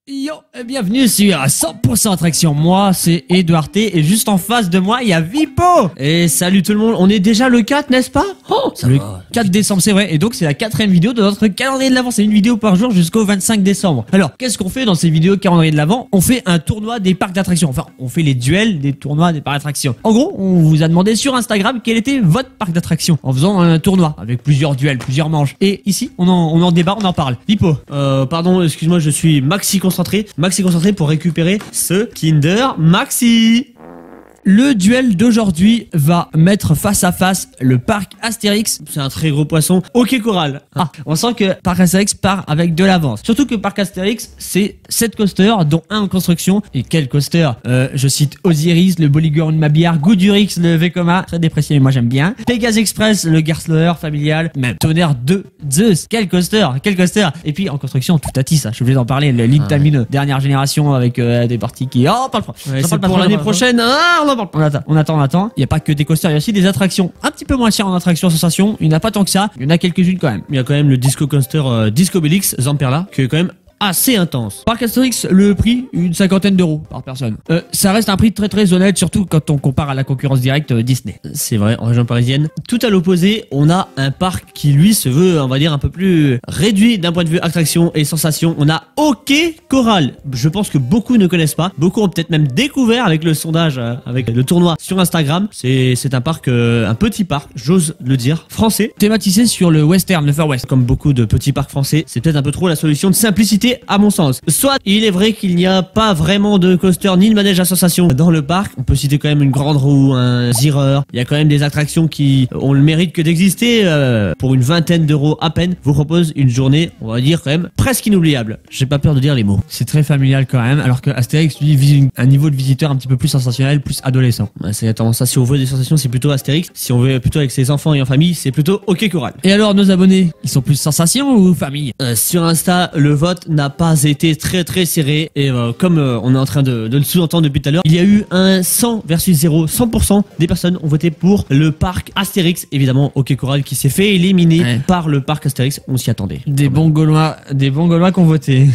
Yo, et bienvenue sur 100% Attraction. Moi, c'est Edouard T. Et juste en face de moi, il y a Vipo. Et salut tout le monde. On est déjà le 4, n'est-ce pas? Oh, le 4 décembre, c'est vrai. Et donc, c'est la 4ème vidéo de notre calendrier de l'Avent. C'est une vidéo par jour jusqu'au 25 décembre. Alors, qu'est-ce qu'on fait dans ces vidéos calendrier de l'Avent? On fait un tournoi des parcs d'attractions. Enfin, on fait les duels des tournois des parcs d'attractions. En gros, on vous a demandé sur Instagram quel était votre parc d'attractions en faisant un tournoi avec plusieurs duels, plusieurs manches. Et ici, on en débat, on en parle. Vipo, pardon, excuse-moi, je suis maxi concentré pour récupérer ce Kinder Maxi. Le duel d'aujourd'hui va mettre face à face le parc Astérix, c'est un très gros poisson, OK Coral. On sent que parc Astérix part avec de l'avance. Surtout que parc Astérix, c'est 7 coasters, dont un en construction. Et quel coaster? Je cite Osiris, le Bollywood Mabillard, Goudurix, le Vekoma, très déprécié mais moi j'aime bien. Pégase Express, le Garslower familial, même Tonnerre 2, Zeus, quel coaster. Et puis en construction, tout à tisse, je suis obligé d'en parler, le Lintamine dernière génération avec des parties qui... Oh, pas le problème. Ouais, c'est pour l'année prochaine. On attend. Il n'y a pas que des coasters, il y a aussi des attractions. Un petit peu moins chères en attractions sensation. Il n'y en a pas tant que ça. Il y en a quelques-unes quand même. Il y a quand même le Disco Coaster Disco Bellix Zamperla, qui est quand même assez intense. Parc Astérix, le prix, une 50aine d'euros par personne. Ça reste un prix très honnête, surtout quand on compare à la concurrence directe Disney. C'est vrai, en région parisienne. Tout à l'opposé, on a un parc qui lui se veut, on va dire, un peu plus réduit d'un point de vue attraction et sensation. On a OK Coral. Je pense que beaucoup ne connaissent pas. Beaucoup ont peut-être même découvert avec le sondage, avec le tournoi sur Instagram. C'est un parc, un petit parc, j'ose le dire, français, thématisé sur le western, le Far West. Comme beaucoup de petits parcs français, c'est peut-être un peu trop la solution de simplicité à mon sens. Soit il est vrai qu'il n'y a pas vraiment de coaster ni de manège à sensation dans le parc. On peut citer quand même une grande roue, un Zierer. Il y a quand même des attractions qui ont le mérite que d'exister. Pour une vingtaine d'euros à peine, vous propose une journée, on va dire quand même presque inoubliable. J'ai pas peur de dire les mots. C'est très familial quand même, alors que Astérix lui vise un niveau de visiteur un petit peu plus sensationnel, plus adolescent. C'est tendance ça. Si on veut des sensations, c'est plutôt Astérix. Si on veut plutôt avec ses enfants et en famille, c'est plutôt OK Coral. Et alors nos abonnés, ils sont plus sensation ou famille? Sur Insta, le vote n'a pas été très serré et comme on est en train de le sous-entendre depuis tout à l'heure, il y a eu un 100 versus 0. 100% des personnes ont voté pour le parc Astérix. Évidemment, OK Coral qui s'est fait éliminer par le parc Astérix. On s'y attendait. Des bons Gaulois qui ont voté.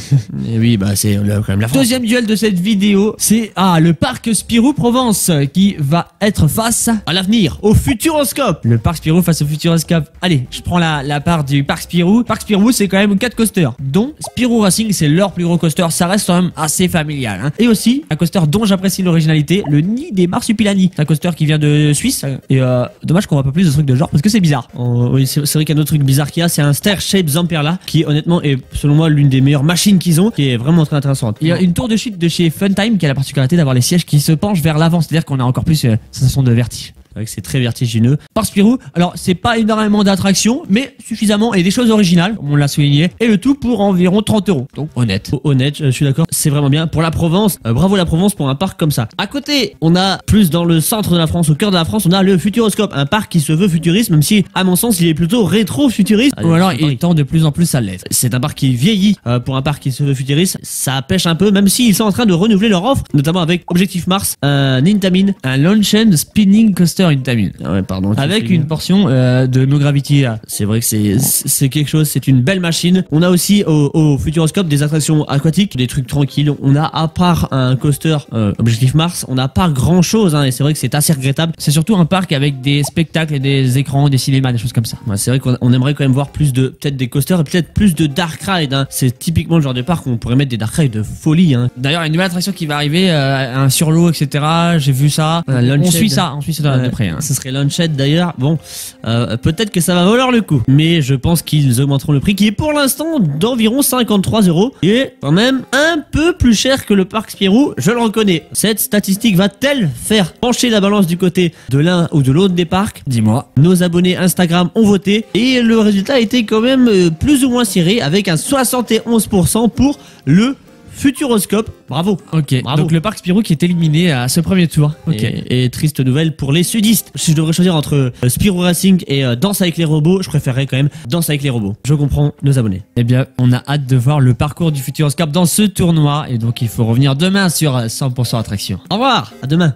Et oui, bah c'est quand même la France. Deuxième duel de cette vidéo, c'est le parc Spirou Provence qui va être face à l'avenir, au Futuroscope. Le parc Spirou face au Futuroscope. Allez, je prends la part du parc Spirou. Parc Spirou, c'est quand même 4 coasters, dont Spirou Racing, c'est leur plus gros coaster. Ça reste quand même assez familial. Et aussi, un coaster dont j'apprécie l'originalité, le Nid des Marsupilami. C'est un coaster qui vient de Suisse. Et dommage qu'on voit pas plus de trucs de genre parce que c'est bizarre. Oui, c'est vrai qu'il y a un autre truc bizarre qu'il y a, c'est un Stair Shape Zamperla qui honnêtement est selon moi l'une des meilleures machines qu'ils ont, qui est vraiment très intéressante. Il y a une tour de chute de chez Funtime qui a la particularité d'avoir les sièges qui se penchent vers l'avant, c'est-à-dire qu'on a encore plus sensation de vertige. C'est très vertigineux. Par Spirou, alors c'est pas énormément d'attractions, mais suffisamment et des choses originales, comme on l'a souligné, et le tout pour environ 30 euros. Donc honnête. Honnête, je suis d'accord, c'est vraiment bien. Pour la Provence, bravo la Provence pour un parc comme ça. À côté, on a plus dans le centre de la France, au cœur de la France, on a le Futuroscope, un parc qui se veut futuriste, même si à mon sens il est plutôt rétro-futuriste. Ou alors il tend de plus en plus à l'être. C'est un parc qui vieillit pour un parc qui se veut futuriste. Ça pêche un peu, même s'ils sont en train de renouveler leur offre, notamment avec Objectif Mars, un Intamin, un Launch Spinning Coaster Intamin. Pardon. Avec une portion de No Gravity. C'est vrai que c'est quelque chose, c'est une belle machine. On a aussi au Futuroscope des attractions aquatiques, des trucs tranquilles. On a à part un coaster Objectif Mars, on n'a pas grand chose et c'est vrai que c'est assez regrettable. C'est surtout un parc avec des spectacles et des écrans, des cinémas, des choses comme ça. C'est vrai qu'on aimerait quand même voir plus de peut-être des coasters et peut-être plus de dark ride. C'est typiquement le genre de parc où on pourrait mettre des dark rides de folie. D'ailleurs, il y a une nouvelle attraction qui va arriver, un sur l'eau, etc. J'ai vu ça. On suit ça de près. Ce serait Launched d'ailleurs. Bon, peut-être que ça va valoir le coup, mais je pense qu'ils augmenteront le prix qui est pour l'instant d'environ 53 euros et quand même un peu plus cher que le parc Spirou, je le reconnais. Cette statistique va-t-elle faire pencher la balance du côté de l'un ou de l'autre des parcs? Dis-moi. Nos abonnés Instagram ont voté et le résultat a été quand même plus ou moins serré avec un 71% pour le Futuroscope. Bravo. Ok. Bravo. Donc le parc Spirou qui est éliminé à ce premier tour. Ok. Et triste nouvelle pour les sudistes. Si je devrais choisir entre Spirou Racing et Danse avec les robots, je préférerais quand même Danse avec les robots. Je comprends nos abonnés. Eh bien, on a hâte de voir le parcours du Futuroscope dans ce tournoi. Et donc il faut revenir demain sur 100% Attraction. Au revoir. À demain.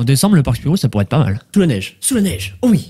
décembre, le parc Spirou, ça pourrait être pas mal. Sous la neige, oh oui.